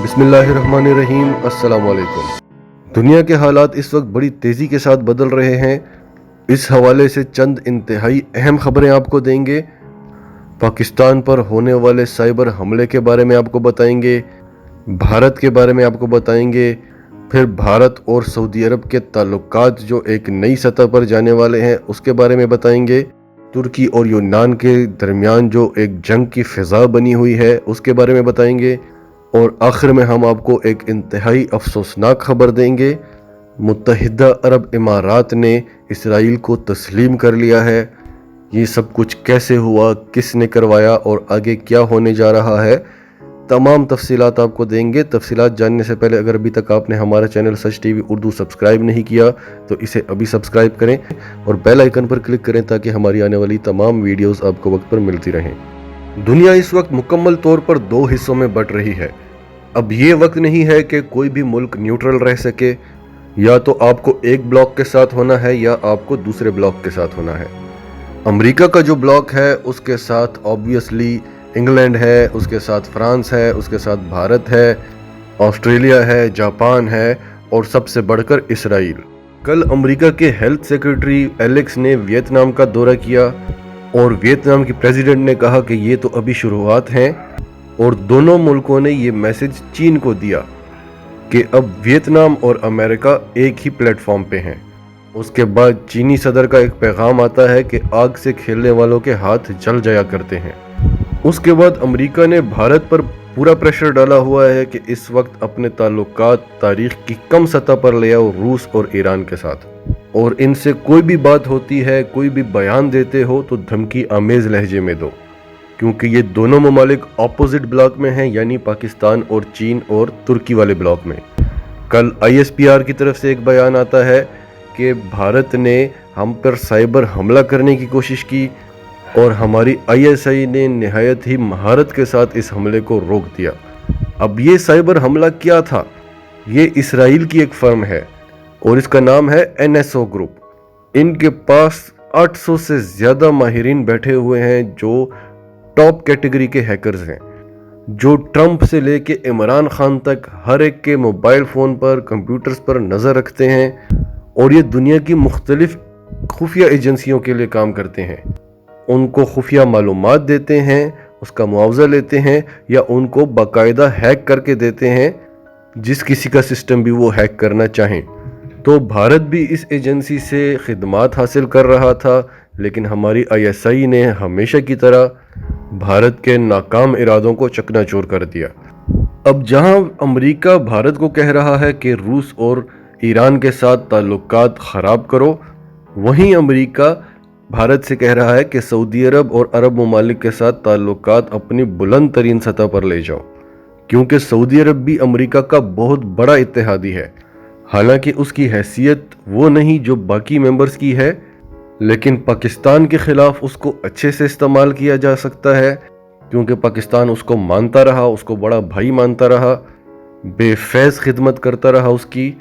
बिस्मिल्लाहिर्रहमानिर्रहीम। अस्सलाम वालेकुम। दुनिया के हालात इस वक्त बड़ी तेज़ी के साथ बदल रहे हैं। इस हवाले से चंद इंतहाई अहम खबरें आपको देंगे। पाकिस्तान पर होने वाले साइबर हमले के बारे में आपको बताएंगे, भारत के बारे में आपको बताएंगे, फिर भारत और सऊदी अरब के ताल्लुकात जो एक नई सतह पर जाने वाले हैं उसके बारे में बताएंगे, तुर्की और यूनान के दरमियान जो एक जंग की फ़िज़ा बनी हुई है उसके बारे में बताएंगे, और आखिर में हम आपको एक इंतहाई अफसोसनाक खबर देंगे। मुत्तहिदा अरब इमारात ने इसराइल को तस्लीम कर लिया है। ये सब कुछ कैसे हुआ, किसने करवाया और आगे क्या होने जा रहा है, तमाम तफसीलात आपको देंगे। तफसीलात जानने से पहले अगर अभी तक आपने हमारा चैनल सच टीवी उर्दू सब्सक्राइब नहीं किया तो इसे अभी सब्सक्राइब करें और बेल आइकन पर क्लिक करें ताकि हमारी आने वाली तमाम वीडियोस आपको वक्त पर मिलती रहें। दुनिया इस वक्त मुकम्मल तौर पर दो हिस्सों में बंट रही है। अब ये वक्त नहीं है कि कोई भी मुल्क न्यूट्रल रह सके, या तो आपको एक ब्लॉक के साथ होना है या आपको दूसरे ब्लॉक के साथ होना है। अमेरिका का जो ब्लॉक है उसके साथ ऑब्वियसली इंग्लैंड है, उसके साथ फ्रांस है, उसके साथ भारत है, ऑस्ट्रेलिया है, जापान है और सबसे बढ़कर इसराइल। कल अमेरिका के हेल्थ सेक्रेटरी एलेक्स ने वियतनाम का दौरा किया और वियतनाम के प्रेसिडेंट ने कहा कि ये तो अभी शुरुआत है, और दोनों मुल्कों ने ये मैसेज चीन को दिया कि अब वियतनाम और अमेरिका एक ही प्लेटफॉर्म पे हैं। उसके बाद चीनी सदर का एक पैगाम आता है कि आग से खेलने वालों के हाथ जल जाया करते हैं। उसके बाद अमेरिका ने भारत पर पूरा प्रेशर डाला हुआ है कि इस वक्त अपने ताल्लुकात तारीख की कम सतह पर ले आओ रूस और ईरान के साथ, और इनसे कोई भी बात होती है, कोई भी बयान देते हो तो धमकी आमेज लहजे में दो, क्योंकि ये दोनों ममालिक अपोजिट ब्लॉक में हैं, यानी पाकिस्तान और चीन और तुर्की वाले ब्लॉक में। कल ISPR की तरफ से एक बयान आता है कि भारत ने हम पर साइबर हमला करने की कोशिश की और हमारी ISI ने निहायत ही महारत के साथ इस हमले को रोक दिया। अब ये साइबर हमला क्या था? ये इसराइल की एक फर्म है और इसका नाम है NSO ग्रुप। इनके पास 800 से ज़्यादा माहिरीन बैठे हुए हैं जो टॉप कैटेगरी के हैकर्स हैं, जो ट्रंप से लेके इमरान खान तक हर एक के मोबाइल फ़ोन पर, कंप्यूटर्स पर नज़र रखते हैं, और ये दुनिया की मुख्तलिफ खुफिया एजेंसियों के लिए काम करते हैं। उनको खुफिया मालूमात देते हैं, उसका मुआवजा लेते हैं या उनको बाकायदा हैक करके देते हैं, जिस किसी का सिस्टम भी वो हैक करना चाहें। तो भारत भी इस एजेंसी से खिदमात हासिल कर रहा था, लेकिन हमारी ISI ने हमेशा की तरह भारत के नाकाम इरादों को चकनाचूर कर दिया। अब जहां अमेरिका भारत को कह रहा है कि रूस और ईरान के साथ ताल्लुकात ख़राब करो, वहीं अमेरिका भारत से कह रहा है कि सऊदी अरब और अरब ममालिक के साथ ताल्लुकात अपनी बुलंद तरीन सतह पर ले जाओ, क्योंकि सऊदी अरब भी अमेरिका का बहुत बड़ा इत्तेहादी है। हालांकि उसकी हैसियत वो नहीं जो बाकी मेंबर्स की है, लेकिन पाकिस्तान के ख़िलाफ़ उसको अच्छे से इस्तेमाल किया जा सकता है, क्योंकि पाकिस्तान उसको मानता रहा, उसको बड़ा भाई मानता रहा, बेफैज़ खिदमत करता रहा उसकी,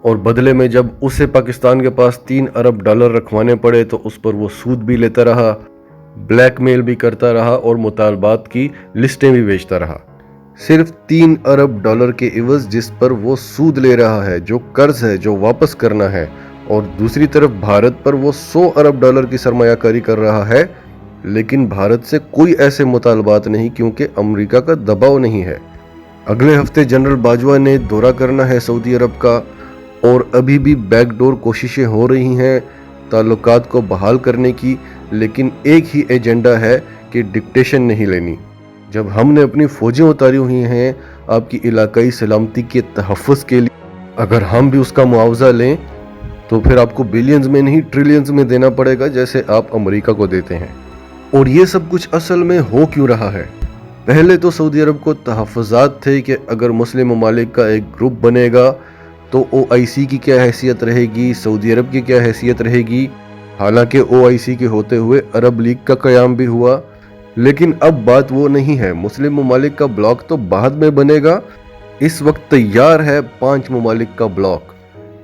और बदले में जब उसे पाकिस्तान के पास $3 अरब रखवाने पड़े तो उस पर वो सूद भी लेता रहा, ब्लैकमेल भी करता रहा और मुतालबात की लिस्टें भी भेजता रहा। सिर्फ $3 अरब के इवज़ जिस पर वो सूद ले रहा है, जो कर्ज है जो वापस करना है, और दूसरी तरफ भारत पर वो $100 अरब की सरमायाकारी कर रहा है, लेकिन भारत से कोई ऐसे मुतालबात नहीं क्योंकि अमेरिका का दबाव नहीं है। अगले हफ्ते जनरल बाजवा ने दौरा करना है सऊदी अरब का, और अभी भी बैकडोर कोशिशें हो रही हैं ताल्लुकात को बहाल करने की, लेकिन एक ही एजेंडा है कि डिक्टेशन नहीं लेनी। जब हमने अपनी फ़ौजें उतारी हुई हैं आपकी इलाकाई सलामती के तहफ़्फ़ुज़ के लिए, अगर हम भी उसका मुआवजा लें तो फिर आपको बिलियंस में नहीं ट्रिलियंस में देना पड़ेगा, जैसे आप अमेरिका को देते हैं। और ये सब कुछ असल में हो क्यों रहा है? पहले तो सऊदी अरब को तहफ़्फ़ुज़ात थे कि अगर मुस्लिम ममालिक का एक ग्रुप बनेगा तो OIC की क्या हैसियत रहेगी, सऊदी अरब की क्या हैसियत रहेगी। हालांकि OIC के होते हुए अरब लीग का क़याम भी हुआ, लेकिन अब बात वो नहीं है। मुस्लिम ममालिक का ब्लॉक तो बाद में बनेगा। इस वक्त तैयार है 5 ममालिक का ब्लॉक,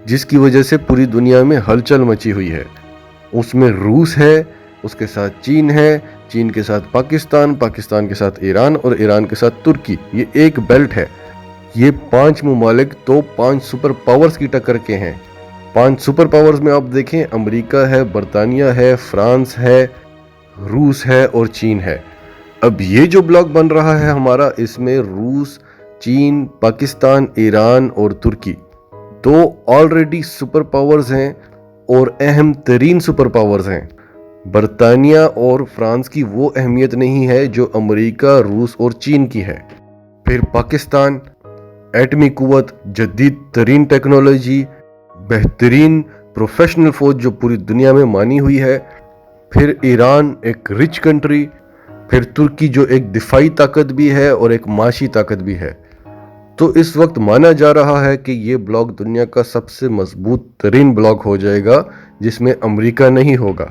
जिसकी वजह से पूरी दुनिया में हलचल मची हुई है। उसमें रूस है, उसके साथ चीन है, चीन के साथ पाकिस्तान, पाकिस्तान के साथ ईरान और ईरान के साथ तुर्की। ये एक बेल्ट है। ये 5 ममालिक तो 5 सुपर पावर्स की टक्कर के हैं। 5 सुपर पावर्स में आप देखें, अमेरिका है, बरतानिया है, फ्रांस है, रूस है और चीन है। अब ये जो ब्लॉक बन रहा है हमारा, इसमें रूस, चीन, पाकिस्तान, ईरान और तुर्की तो ऑलरेडी सुपर पावर्स हैं और अहम तरीन सुपर पावर्स हैं। बरतानिया और फ्रांस की वो अहमियत नहीं है जो अमेरिका, रूस और चीन की है। फिर पाकिस्तान, एटमी कुव्वत, जदीद तरीन टेक्नोलॉजी, बेहतरीन प्रोफेशनल फौज जो पूरी दुनिया में मानी हुई है। फिर ईरान, एक रिच कंट्री। फिर तुर्की जो एक दिफाई ताकत भी है और एक माशी ताकत भी है। तो इस वक्त माना जा रहा है कि ये ब्लॉक दुनिया का सबसे मजबूत तरीन ब्लॉक हो जाएगा, जिसमें अमेरिका नहीं होगा।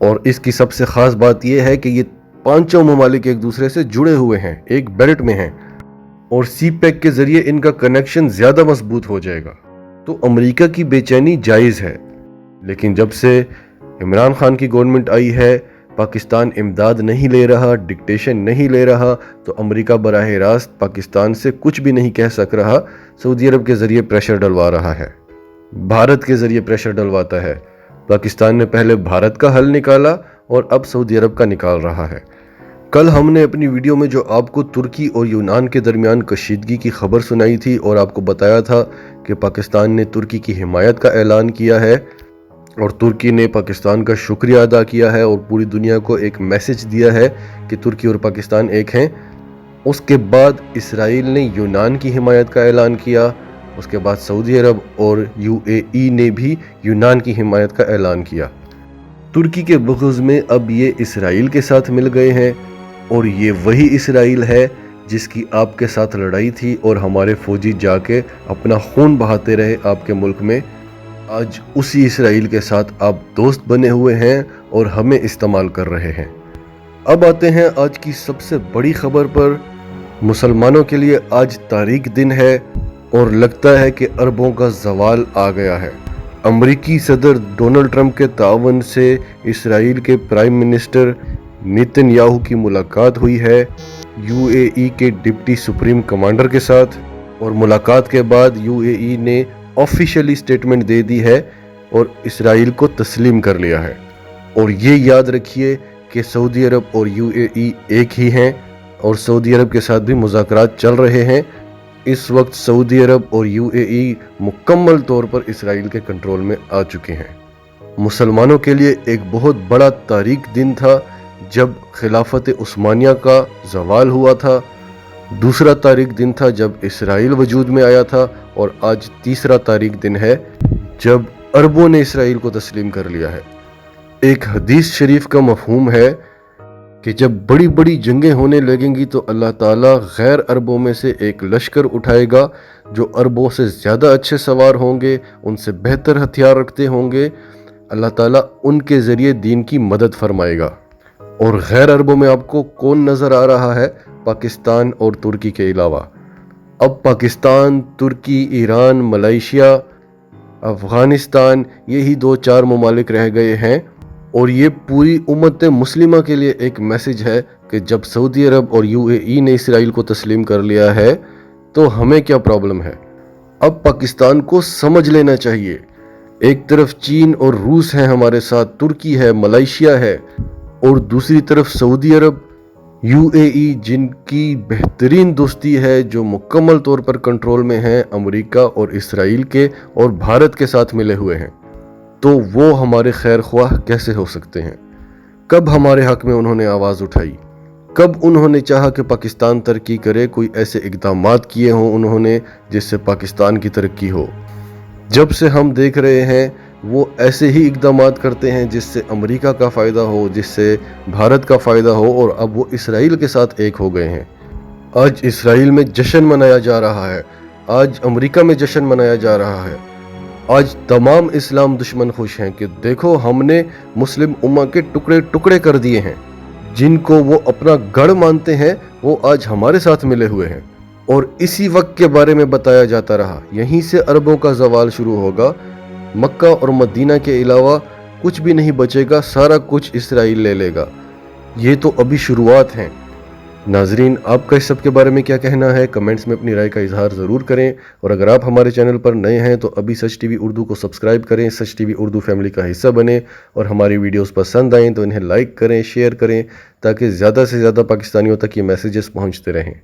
और इसकी सबसे खास बात यह है कि ये 5 ममालिक एक दूसरे से जुड़े हुए हैं, एक बेल्ट में हैं और सी पैक के जरिए इनका कनेक्शन ज्यादा मजबूत हो जाएगा। तो अमेरिका की बेचैनी जायज है, लेकिन जब से इमरान खान की गवर्नमेंट आई है, पाकिस्तान इमदाद नहीं ले रहा, डिक्टेशन नहीं ले रहा, तो अमेरिका बराह रास्त पाकिस्तान से कुछ भी नहीं कह सक रहा। सऊदी अरब के जरिए प्रेशर डलवा रहा है, भारत के जरिए प्रेशर डलवाता है। पाकिस्तान ने पहले भारत का हल निकाला और अब सऊदी अरब का निकाल रहा है। कल हमने अपनी वीडियो में जो आपको तुर्की और यूनान के दरमियान कशीदगी की खबर सुनाई थी और आपको बताया था कि पाकिस्तान ने तुर्की की हिमायत का ऐलान किया है और तुर्की ने पाकिस्तान का शुक्रिया अदा किया है और पूरी दुनिया को एक मैसेज दिया है कि तुर्की और पाकिस्तान एक हैं। उसके बाद इसराइल ने यूनान की हिमायत का ऐलान किया। उसके बाद सऊदी अरब और यूएई ने भी यूनान की हिमायत का ऐलान किया। तुर्की के बुग़्ज़ में अब ये इसराइल के साथ मिल गए हैं और ये वही इसराइल है जिसकी आपके साथ लड़ाई थी और हमारे फौजी जाके अपना खून बहाते रहे आपके मुल्क में। आज उसी इसराइल के साथ आप दोस्त बने हुए हैं और हमें इस्तेमाल कर रहे हैं। अब आते हैं आज की सबसे बड़ी खबर पर। मुसलमानों के लिए आज तारीख दिन है और लगता है कि अरबों का ज़वाल आ गया है। अमरीकी सदर डोनाल्ड ट्रंप के तावन से इसराइल के प्राइम मिनिस्टर नेतन्याहू की मुलाकात हुई है यूएई के डिप्टी सुप्रीम कमांडर के साथ, और मुलाकात के बाद यूएई ने ऑफिशियली स्टेटमेंट दे दी है और इसराइल को तस्लीम कर लिया है। और ये याद रखिए कि सऊदी अरब और यूएई एक ही हैं और सऊदी अरब के साथ भी मुज़ाकरात चल रहे हैं। इस वक्त सऊदी अरब और यूएई मुकम्मल तौर पर इसराइल के कंट्रोल में आ चुके हैं। मुसलमानों के लिए एक बहुत बड़ा तारीख दिन था जब खिलाफत उस्मानिया का ज़वाल हुआ था। दूसरा तारीख दिन था जब इसराइल वजूद में आया था और आज तीसरा तारीख दिन है जब अरबों ने इसराइल को तस्लीम कर लिया है। एक हदीस शरीफ का मफहूम है कि जब बड़ी बड़ी जंगें होने लगेंगी तो अल्लाह ताला गैर अरबों में से एक लश्कर उठाएगा जो अरबों से ज़्यादा अच्छे सवार होंगे, उनसे बेहतर हथियार रखते होंगे। अल्लाह ताला उनके ज़रिए दीन की मदद फरमाएगा। और गैर अरबों में आपको कौन नज़र आ रहा है? पाकिस्तान और तुर्की के अलावा अब पाकिस्तान, तुर्की, ईरान, मलेशिया, अफ़गानिस्तान, यही 2-4 ममालिक रह गए हैं। और ये पूरी उम्मत मुस्लिमा के लिए एक मैसेज है कि जब सऊदी अरब और यूएई ने इसराइल को तस्लीम कर लिया है तो हमें क्या प्रॉब्लम है। अब पाकिस्तान को समझ लेना चाहिए, एक तरफ चीन और रूस है हमारे साथ, तुर्की है, मलेशिया है, और दूसरी तरफ सऊदी अरब, यूएई जिनकी बेहतरीन दोस्ती है, जो मुकम्मल तौर पर कंट्रोल में है अमेरिका और इसराइल के और भारत के साथ मिले हुए हैं। तो वो हमारे खैर ख्वाह कैसे हो सकते हैं? कब हमारे हक में उन्होंने आवाज़ उठाई? कब उन्होंने चाहा कि पाकिस्तान तरक्की करे? कोई ऐसे इक़दामात किए हों उन्होंने जिससे पाकिस्तान की तरक्की हो? जब से हम देख रहे हैं वो ऐसे ही इक़दामात करते हैं जिससे अमेरिका का फ़ायदा हो, जिससे भारत का फ़ायदा हो, और अब वो इसराइल के साथ एक हो गए हैं। आज इसराइल में जश्न मनाया जा रहा है, आज अमेरिका में जश्न मनाया जा रहा है, आज तमाम इस्लाम दुश्मन खुश हैं कि देखो हमने मुस्लिम उम्मा के टुकड़े टुकड़े कर दिए हैं। जिनको वो अपना गढ़ मानते हैं वो आज हमारे साथ मिले हुए हैं। और इसी वक्त के बारे में बताया जाता रहा, यहीं से अरबों का ज़वाल शुरू होगा। मक्का और मदीना के अलावा कुछ भी नहीं बचेगा, सारा कुछ इसराइल ले लेगा। ये तो अभी शुरुआत है। ناظرین، آپ کا اس سب کے بارے میں کیا کہنا ہے؟ کمنٹس میں اپنی رائے کا اظہار ضرور کریں، اور اگر آپ ہمارے چینل پر نئے ہیں تو ابھی سچ ٹی وی اردو کو سبسکرائب کریں، سچ ٹی وی اردو فیملی کا حصہ بنیں، اور ہماری ویڈیوز پسند آئیں تو انہیں لائک کریں، شیئر کریں، تاکہ زیادہ سے زیادہ پاکستانیوں تک یہ میسیجز پہنچتے رہیں۔